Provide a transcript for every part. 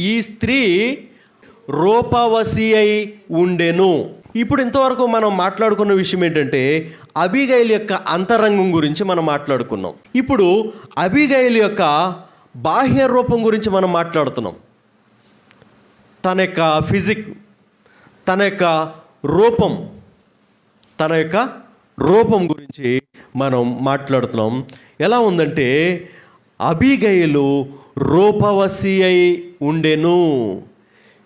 ఈ స్త్రీ రూపవశి అయి ఉండెను. ఇప్పుడు ఇంతవరకు మనం మాట్లాడుకున్న విషయం ఏంటంటే అబీగైల్ యొక్క అంతరంగం గురించి మనం మాట్లాడుకున్నాం. ఇప్పుడు అబీగైల్ యొక్క బాహ్య రూపం గురించి మనం మాట్లాడుతున్నాం. తన యొక్క ఫిజిక్, తన యొక్క రూపం గురించి మనం మాట్లాడుతున్నాం. ఎలా ఉందంటే అబీగైలు రూపవశి అయి ఉండెను.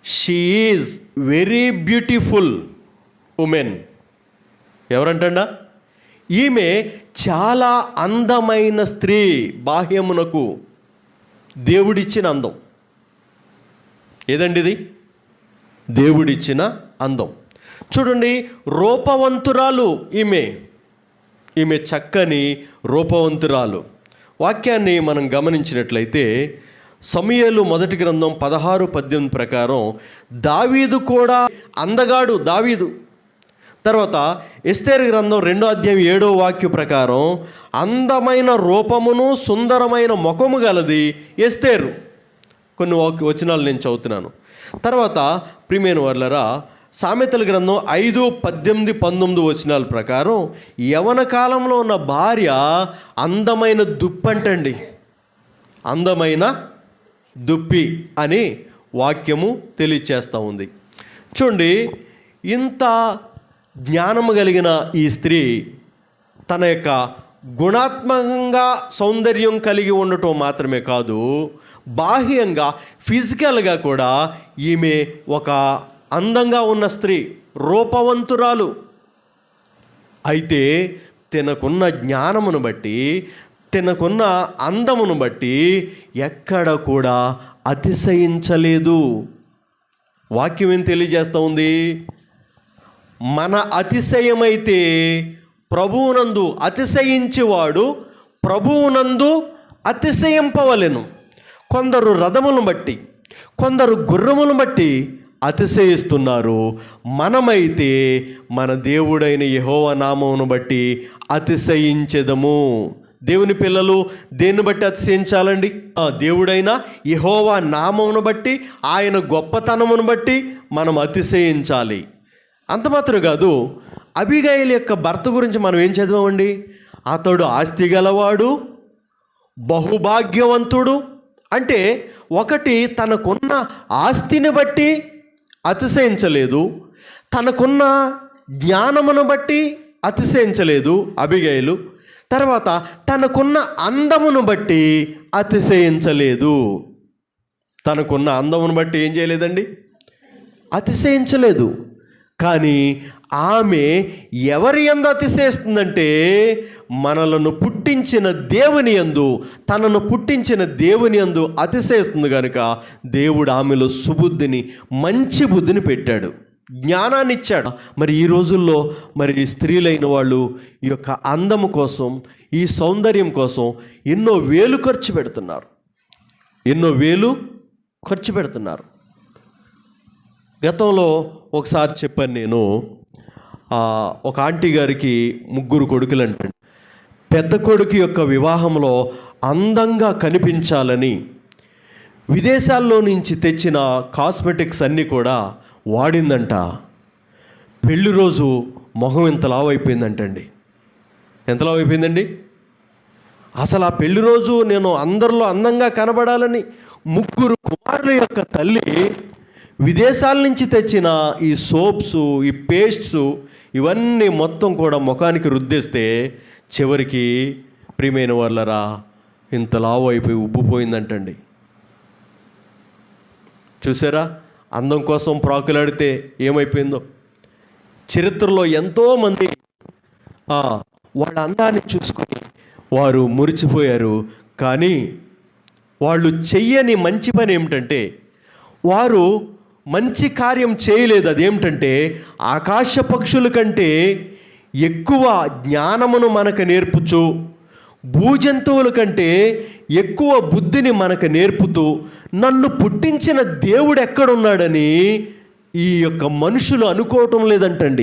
She is very beautiful woman. ఎవరంటండా? ఈమె చాలా అందమైన స్త్రీ. బాహ్యమునకు దేవుడిచ్చిన అందం. ఏదండి ఇది? దేవుడిచ్చిన అందం. చూడండి, రూపవంతురాలు ఈమె చక్కని రూపవంతురాలు. వాక్యాన్ని మనం గమనించినట్లయితే సమూయేలు మొదటి గ్రంథం 16:18 ప్రకారం దావీదు కూడా అందగాడు. దావీదు తర్వాత ఎస్తేరు గ్రంథం 2:7 ప్రకారం అందమైన రూపమును సుందరమైన ముఖము గలది ఎస్తేరు. కొన్ని వచనాలు నేను చదువుతున్నాను. తర్వాత ప్రియమైన వర్లరా, సామెతల గ్రంథం 5:18-19 వచనాల ప్రకారం యవన కాలంలో ఉన్న భార్య అందమైన దుప్పంటండి, అందమైన దుప్పి అని వాక్యము తెలియచేస్తూ ఉంది. చూడండి, ఇంత జ్ఞానము కలిగిన ఈ స్త్రీ తన యొక్క గుణాత్మకంగా సౌందర్యం కలిగి ఉండటం మాత్రమే కాదు, బాహ్యంగా ఫిజికల్గా కూడా ఈమె ఒక అందంగా ఉన్న స్త్రీ, రూపవంతురాలు. అయితే తనకున్న జ్ఞానమును బట్టి, తనకున్న అందమును బట్టి ఎక్కడ కూడా అతిశయించలేదు. వాక్యం ఏం తెలియజేస్తూ ఉంది? మన అతిశయమైతే ప్రభువునందు అతిశయించేవాడు ప్రభువునందు అతిశయింపవలెను. కొందరు రథములను బట్టి, కొందరు గుర్రములను బట్టి అతిశయిస్తున్నారు. మనమైతే మన దేవుడైన యెహోవా నామమును బట్టి అతిశయించెదము. దేవుని పిల్లలు దేన్ని బట్టి అతిశయించాలండి? దేవుడైన యెహోవా నామమును బట్టి, ఆయన గొప్పతనమును బట్టి మనం అతిశయించాలి. అంత మాత్రం కాదు, అబీగైల్ యొక్క భర్త గురించి మనం ఏం చదివామండి? అతడు ఆస్తి గలవాడు, బహుభాగ్యవంతుడు. అంటే ఒకటి, తనకున్న ఆస్తిని బట్టి అతిశయించలేదు, తనకున్న జ్ఞానమును బట్టి అతిశయించలేదు అబీగైలు. తర్వాత తనకున్న అందమును బట్టి అతిశయించలేదు. తనకున్న అందమును బట్టి ఏం చేయలేదండి? అతిశయించలేదు. కానీ ఆమె ఎవరి యందు అతిశయిస్తుందంటే మనలను పుట్టించిన దేవుని యందు, తనను పుట్టించిన దేవుని యందు అతిశయిస్తుంది. కనుక దేవుడు ఆమెలో సుబుద్ధిని, మంచి బుద్ధిని పెట్టాడు, జ్ఞానాన్ని ఇచ్చాడు. మరి ఈ రోజుల్లో మరి స్త్రీలైన వాళ్ళు ఈ యొక్క అందము కోసం, ఈ సౌందర్యం కోసం ఎన్నో వేలు ఖర్చు పెడుతున్నారు. గతంలో ఒకసారి చెప్పాను నేను, ఒక ఆంటీ గారికి 3 కొడుకులంటే పెద్ద కొడుకు యొక్క వివాహంలో అందంగా కనిపించాలని విదేశాల్లో నుంచి తెచ్చిన కాస్మెటిక్స్ అన్నీ కూడా వాడిందంట. పెళ్లి రోజు మొహం ఎంత లావు అయిపోయిందంటండి. ఎంత లావు అయిపోయిందండి? అసలు ఆ పెళ్లి రోజు నేను అందరిలో అందంగా కనబడాలని 3 కుమారుల యొక్క తల్లి విదేశాల నుంచి తెచ్చిన ఈ సోప్స్, ఈ పేస్ట్స్ ఇవన్నీ మొత్తం కూడా ముఖానికి రుద్దేస్తే చివరికి ప్రియమైన వాళ్ళరా ఇంత లావు అయిపోయి ఉబ్బిపోయిందంటండి. చూసారా, అందం కోసం ప్రాకులాడితే ఏమైపోయిందో. చరిత్రలో ఎంతోమంది వాళ్ళ అందాన్ని చూసుకొని వారు మురిచిపోయారు. కానీ వాళ్ళు చెయ్యని మంచి పని ఏమిటంటే వారు మంచి కార్యం చేయలేదు. అదేమిటంటే ఆకాశ పక్షుల కంటే ఎక్కువ జ్ఞానమును మనకు నేర్పుచు, భూజంతువుల కంటే ఎక్కువ బుద్ధిని మనకు నేర్పుతూ, నన్ను పుట్టించిన దేవుడు ఎక్కడున్నాడని ఈ యొక్క మనుషులు అనుకోవటం లేదంటండి.